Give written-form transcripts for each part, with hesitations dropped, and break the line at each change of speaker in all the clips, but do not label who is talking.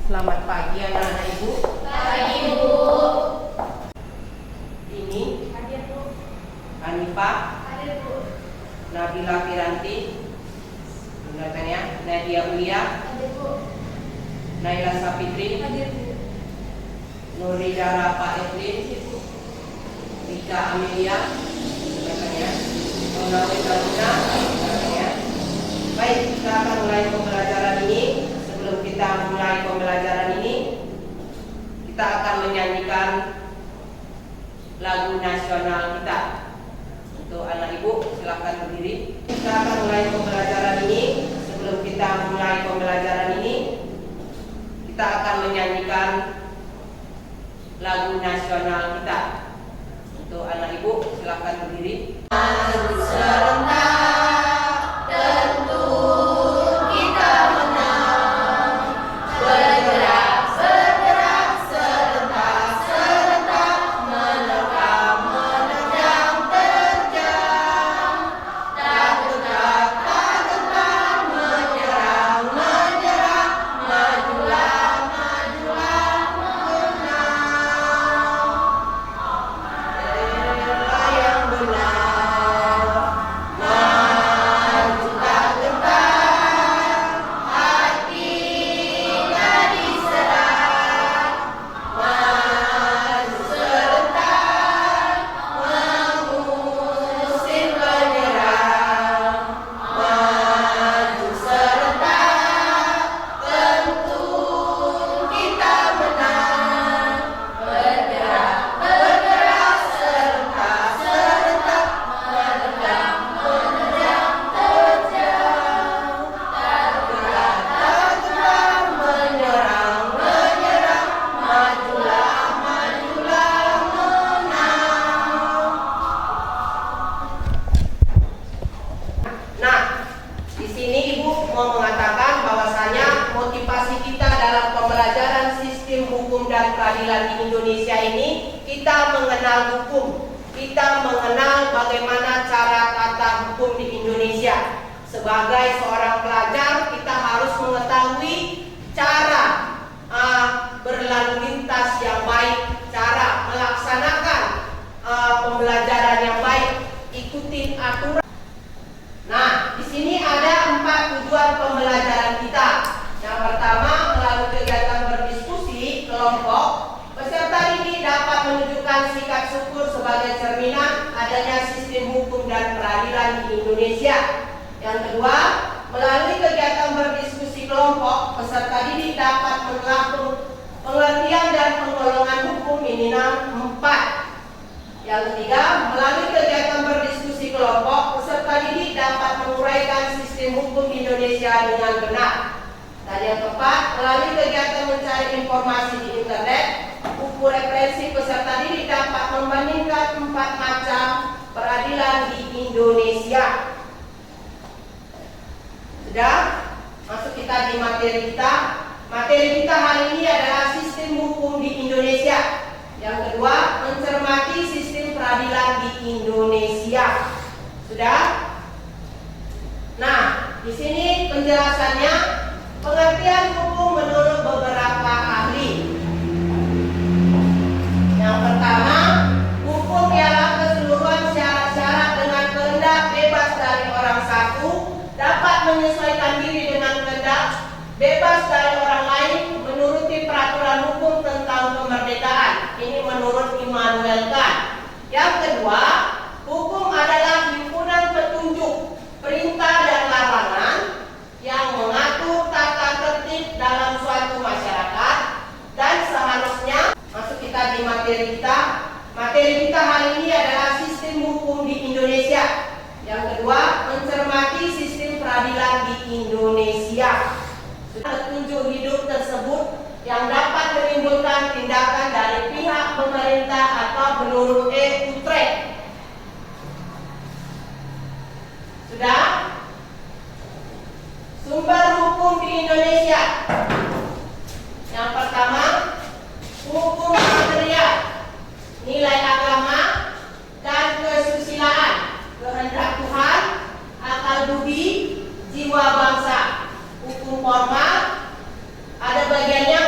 Selamat pagi anak-anak Ibu.
Pagi, Bu.
Ini
Hadir, Bu.
Hanifah,
Hadir, Bu.
Nabila Piranti, gunakan ya, Nadia Ulia,
Hadir, Bu.
Naila Sapitri,
Hadir, Bu.
Nurida Rafa Evelyn, Rika Amelia, gunakan ya, Nawi Karuna, gunakan ya. Baik, kita akan mulai pembelajaran ini. Sebelum kita mulai pembelajaran ini, kita akan menyanyikan lagu nasional kita. Untuk anak Ibu, silakan berdiri. Kita akan mulai pembelajaran ini. Sebelum kita mulai pembelajaran ini, kita akan menyanyikan lagu nasional kita. Untuk anak Ibu, silakan berdiri.
Serentak, tentu kita menang. Bergerak, bergerak, serentak, menerkam, menerjang, terjang. Tak gentar, menyerang, majulah, menang. Rela yang benar, maju tak gentar, hati tak diserah. Maju serentak, mengusir penyerang. Maju serentak, tentu kita menang. Bergerak, bergerak, serentak, menerjang, menerjang, terjang. Tak gentar, menyerang, majulah, menang.
Nah, di sini Ibu mau mengatakan bahwasanya motivasi kita dalam pembelajaran sistem hukum dan peradilan di Indonesia ini, kita mengenal hukum, kita mengenal bagaimana cara tata hukum di Indonesia. Sebagai seorang pelajar, kita harus mengetahui cara berlalu lintas yang baik, cara melaksanakan pembelajaran yang baik, ikutin aturan. Nah, di sini ada 4 tujuan pembelajaran kita. Yang pertama, melalui kegiatan berdiskusi kelompok, peserta didik dapat menunjukkan sikap syukur sebagai cerminan adanya sistem hukum dan peradilan di Indonesia. Yang kedua, melalui kegiatan berdiskusi kelompok, peserta didik dapat menelah pengertian dan penggolongan hukum minimal 4. Yang ketiga, melalui kegiatan berdiskusi kelompok, peserta didik dapat menguraikan sistem hukum Indonesia dengan benar. Dan yang keempat, melalui kegiatan mencari informasi di internet, buku referensi peserta didik dapat membandingkan 4 macam peradilan di Indonesia. Sudah? Masuk kita di materi kita. Materi kita hari ini adalah sistem hukum di Indonesia. Yang kedua, mencermati sistem peradilan di Indonesia. Sudah? Nah, di sini penjelasannya, pengertian hukum menurut beberapa ahli. Yang pertama, hukum ialah keseluruhan syarat-syarat dengan kehendak bebas dari orang satu, dapat menyesuaikan diri dengan kehendak bebas dari orang lain, menuruti peraturan hukum tentang kemerdekaan. Ini menurut Immanuel Kant. Yang kedua, hukum adalah himpunan petunjuk, perintah dan larangan yang mengatur tata tertib dalam suatu masyarakat, dan seharusnya, masuk kita di materi kita. Materi kita hari ini adalah sistem hukum di Indonesia. Yang kedua, mencermati sistem peradilan di Indonesia. Petunjuk hidup tersebut yang dapat menimbulkan tindakan dari pihak pemerintah atau menurut Utrecht. Sudah? Sumber hukum di Indonesia. Yang pertama, hukum material, nilai agama, dan kesusilaan, kehendak Tuhan, akal budi, jiwa bangsa. Hukum formal, ada bagiannya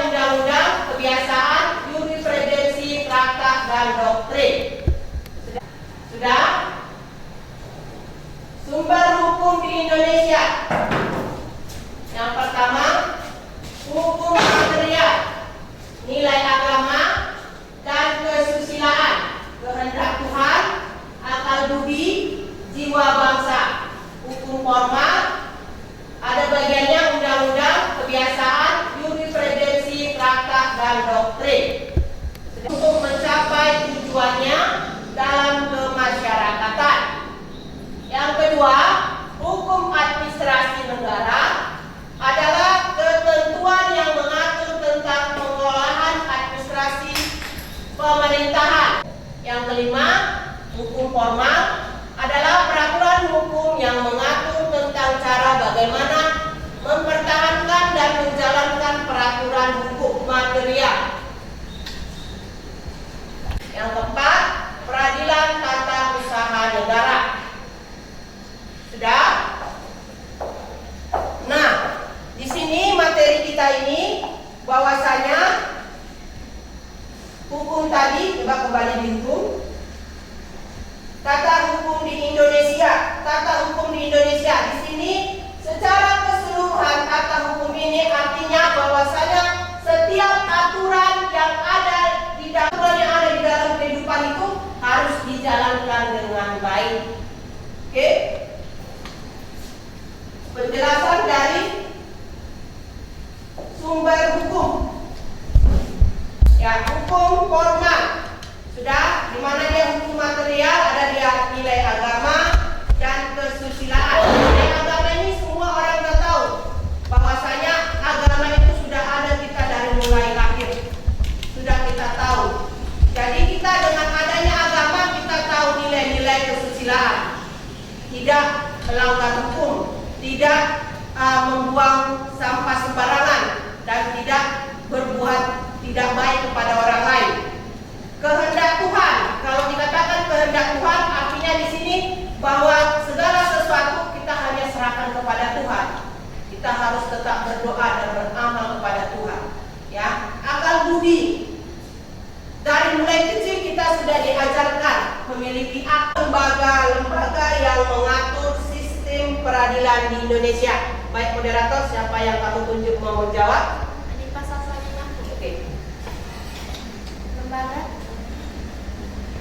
kita ini bahwasanya hukum tadi, coba kembali dihukum. Tata hukum di Indonesia, di sini secara keseluruhan tata hukum ini artinya bahwasanya setiap aturan yang ada di dalam kehidupan itu harus dijalankan dengan baik. Oke? Penjelasan dari sumber hukum. Ya, hukum formal sudah, di mana dia hukum material, ada dia nilai agama dan kesusilaan. Nilai agama ini semua orang sudah tahu bahwasanya agama itu sudah ada kita dari mulai lahir, sudah kita tahu. Jadi kita dengan adanya agama kita tahu nilai-nilai kesusilaan, tidak melanggar hukum, tidak membuang sampah sembarangan, dan tidak berbuat tidak baik kepada orang lain. Kehendak Tuhan, kalau dikatakan kehendak Tuhan, artinya di sini bahwa segala sesuatu kita hanya serahkan kepada Tuhan. Kita harus tetap berdoa dan beramal kepada Tuhan. Ya, akal budi. Dari mulai kecil kita sudah diajarkan memiliki lembaga-lembaga yang mengatur sistem peradilan di Indonesia. Baik moderator, siapa yang kamu tunjuk mau menjawab? Oke.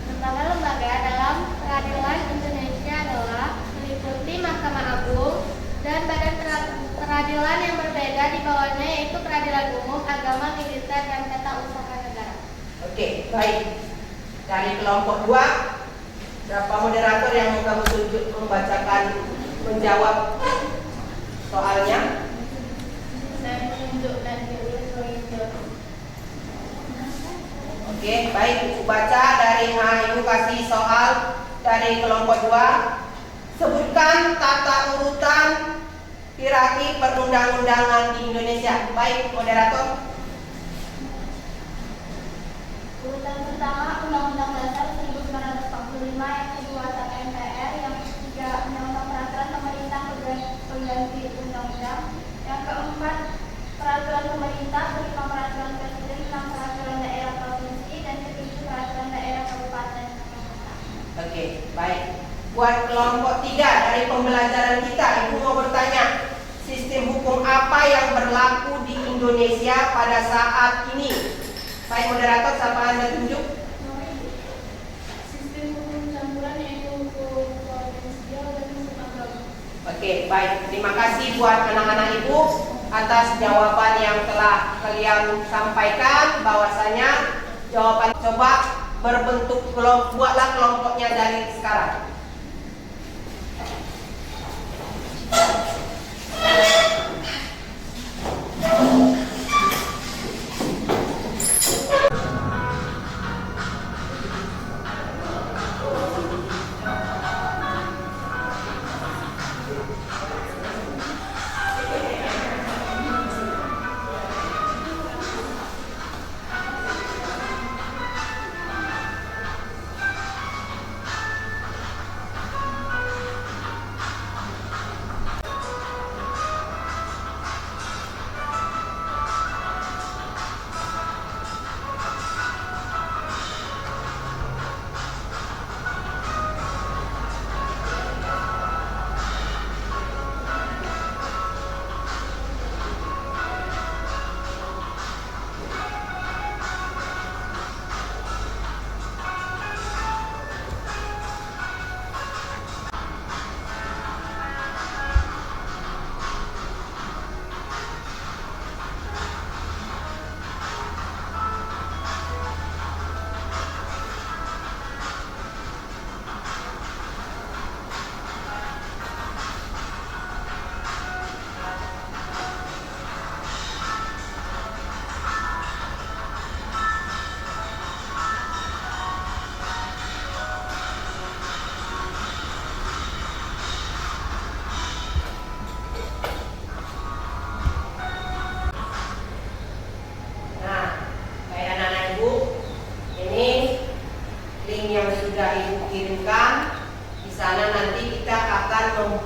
Lembaga-lembaga dalam peradilan Indonesia adalah meliputi Mahkamah Agung dan badan peradilan yang berbeda di bawahnya, yaitu peradilan umum, agama, militer, dan tata usaha negara.
Oke, baik. Dari kelompok 2, berapa moderator yang mau kamu tunjuk menjawab soalnya?
Saya menunjuk dan
Oke, baik. Ibu baca dari Ibu kasih soal dari kelompok 2. Sebutkan tata urutan hierarki perundang-undangan di Indonesia. Baik, moderator.
Urutan pertama, Undang-Undang Dasar 1945, yang kedua tata MPR, yang ketiga Undang-Undang Peraturan Pemerintah pengganti Undang-Undang, yang keempat Peraturan Pemerintah, kelima Peraturan Presiden, enam Peraturan Daerah Provinsi, dan ketujuh Peraturan Daerah Kabupaten Kota.
Oke, baik. Buat kelompok 3 dari pembelajaran kita, Ibu mau bertanya, sistem hukum apa yang berlaku di Indonesia pada saat ini? Baik moderator, siapa Anda tunjuk?
Sistem hukum campuran, yaitu hukum provinsial dan hukum agama.
Oke, baik. Terima kasih buat anak-anak Ibu atas jawaban yang telah kalian sampaikan. Bahwasanya jawaban coba berbentuk buatlah kelompoknya dari sekarang.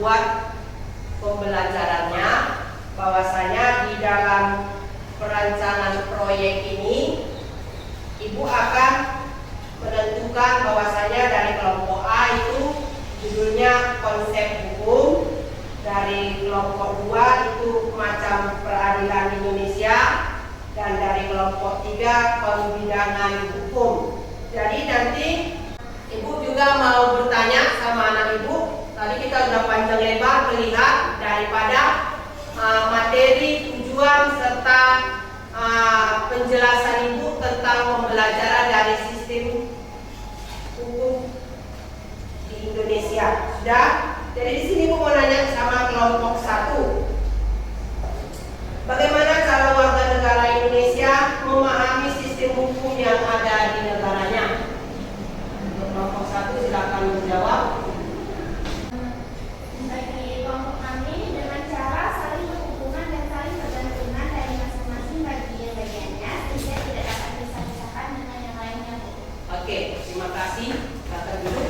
membuat pembelajarannya bahwasanya di dalam 2 itu macam peradilan Indonesia, dan dari kelompok 3 pembidangan hukum. Jadi nanti Ibu juga mau bertanya sama anak Ibu. Tadi kita sudah panjang lebar melihat daripada materi, tujuan, serta penjelasan Ibu tentang pembelajaran dari sistem hukum di Indonesia. Sudah? Jadi di sini Ibu mau nanya sama kelompok 1. Bagaimana cara warga negara Indonesia memahami sistem hukum yang ada di negaranya? Untuk kelompok 1 silakan menjawab.
Bagi kelompok kami dengan cara saling berhubungan dan saling bergantungan dari masing-masing bagian-bagiannya sehingga tidak dapat dipisah-pisahkan dengan yang lainnya.
Oke, terima kasih. Silakan dulu.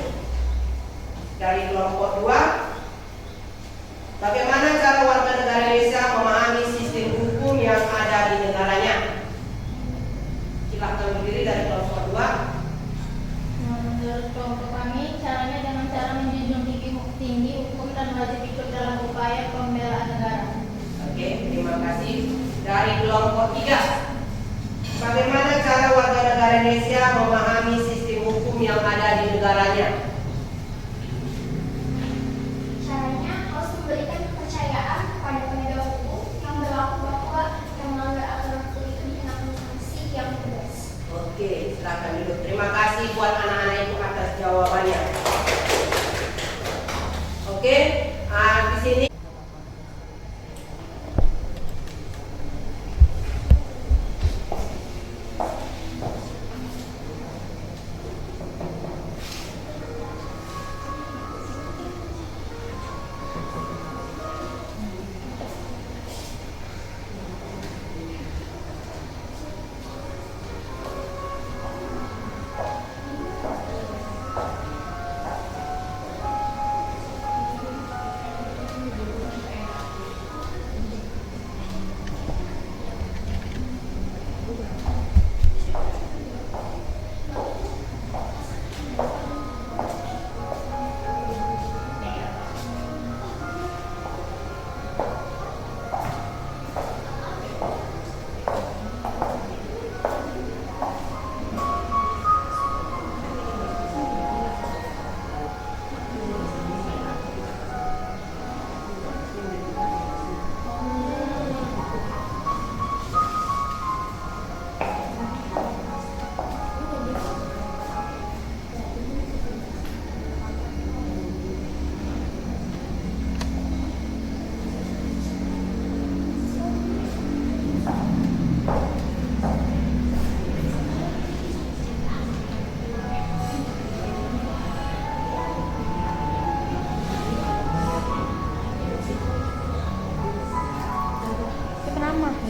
Dari kelompok 2, bagaimana cara warga negara Indonesia memahami sistem hukum yang ada di negaranya? Silakan berdiri dari kelompok 2.
Menurut kelompok kami, caranya dengan cara menjunjung tinggi hukum dan wajib ikut dalam upaya pembelaan negara.
Oke, terima kasih. Dari kelompok 3, bagaimana cara warga negara Indonesia memahami sistem hukum yang ada di negaranya?
Caranya harus memberikan kepercayaan kepada penegak hukum yang berlaku bahwa yang melanggar aturan hukum itu dikenakan sanksi yang tegas.
Oke, silakan duduk. Terima kasih buat anak-anak Ibu atas jawabannya. Oke, di sini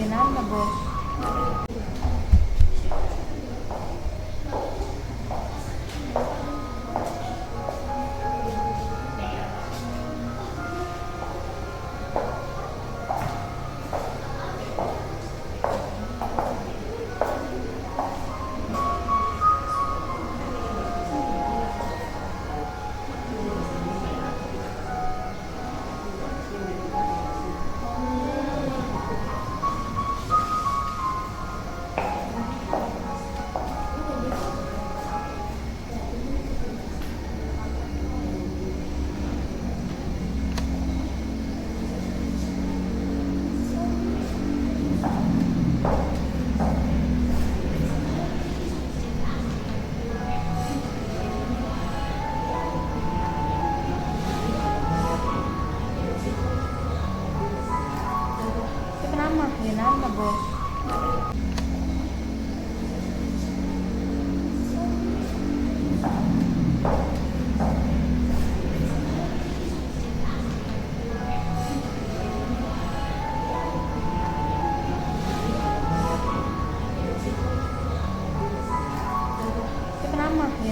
Nama bos. Nama bos.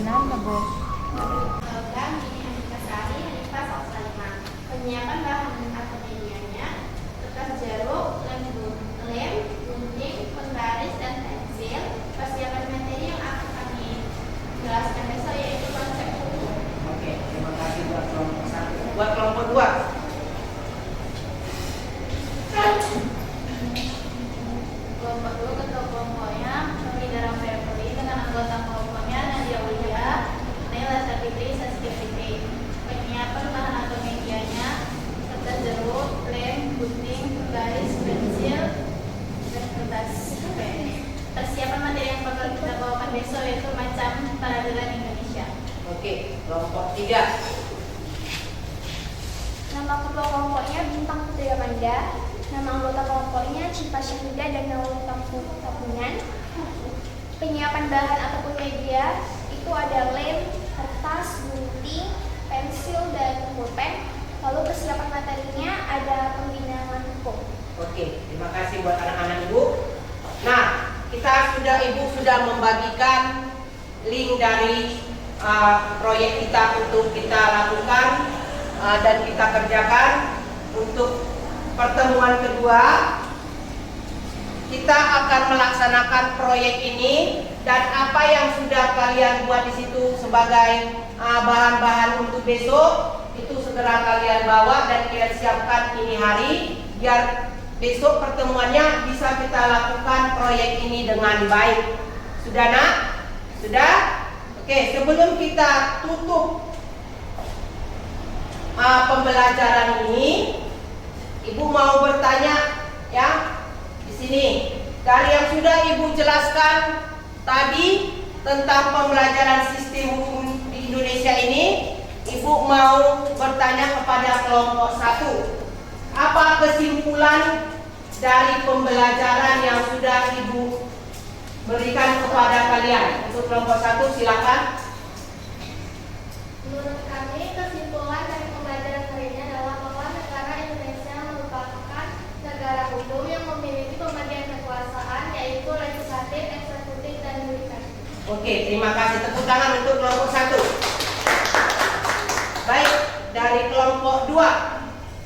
Nama bos.
Program ini Hanifasari, Hanifas Oksalima. Penyiapan bahan atau medianya, kertas jeruk, lem, gunting, penggaris, persiapan materi yang bakal kita bawakan besok, yaitu macam peradilan Indonesia.
Oke, kelompok 3.
Nama ketua kelompoknya Bintang Putri Amanda. Nama anggota kelompoknya Cipa Syahida dan Naul Tampunan. Penyiapan bahan ataupun media itu ada lem, kertas, gunting, pensil, dan pulpen. Lalu persiapan materinya ada pembinaan hukum.
Oke, terima kasih buat anak-anak Ibu. Nah, Ibu sudah membagikan link dari proyek kita untuk kita lakukan dan kita kerjakan. Untuk pertemuan kedua, kita akan melaksanakan proyek ini dan apa yang sudah kalian buat di situ sebagai bahan-bahan untuk besok itu segera kalian bawa dan kalian siapkan ini hari biar besok pertemuannya bisa kita lakukan proyek ini dengan baik. Sudah nak? Sudah? Oke, sebelum kita tutup pembelajaran ini, Ibu mau bertanya ya di sini. Dari yang sudah Ibu jelaskan tadi tentang pembelajaran sistem hukum di Indonesia ini, Ibu mau bertanya kepada kelompok 1. Apa kesimpulan dari pembelajaran yang sudah Ibu berikan kepada kalian? Untuk kelompok 1 silakan.
Menurut kami, kesimpulan dari pembelajaran hari ini adalah bahwa negara Indonesia merupakan negara hukum yang memiliki pembagian kekuasaan, yaitu legislatif, eksekutif, dan yudikatif.
Oke, terima kasih. Tepuk tangan untuk kelompok 1. Baik, dari kelompok 2.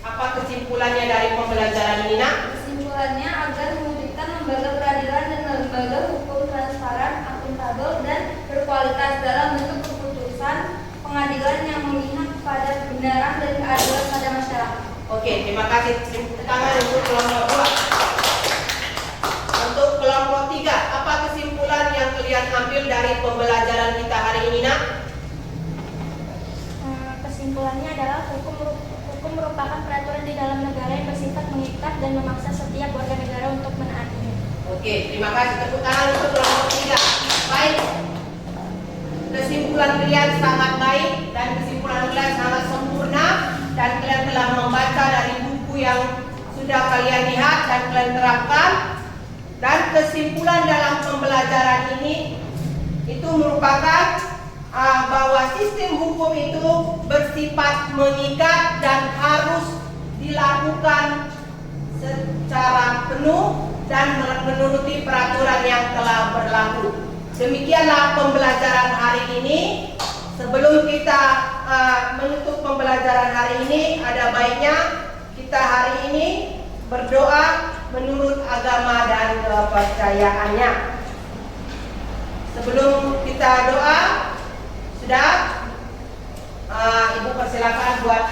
Apa kesimpulannya dari pembelajaran ini, nak?
Kesimpulannya agar mewujudkan lembaga peradilan dan lembaga hukum transparan, akuntabel, dan berkualitas dalam bentuk keputusan pengadilan yang memihak pada kebenaran dan keadilan pada masyarakat.
Oke, terima kasih. Tepuk tangan untuk kelompok 2. Untuk kelompok 3, apa kesimpulan yang kalian ambil dari pembelajaran kita hari ini, nak?
Kesimpulannya adalah hukum merupakan peraturan di dalam negara yang bersifat mengikat dan memaksa setiap warga negara untuk menaatinya.
Oke, terima kasih. Tepuk tangan untuk kelompok 3. Baik. Kesimpulan kalian sangat baik dan kesimpulan kalian sangat sempurna dan kalian telah membaca dari buku yang sudah kalian lihat dan kalian terapkan. Dan kesimpulan dalam pembelajaran ini itu merupakan bahwa sistem hukum itu bersifat mengikat dan harus dilakukan secara penuh dan menuruti peraturan yang telah berlaku. Demikianlah pembelajaran hari ini. Sebelum kita menutup pembelajaran hari ini, ada baiknya kita hari ini berdoa menurut agama dan kepercayaannya. Sebelum kita doa, sudah Ibu persilakan buat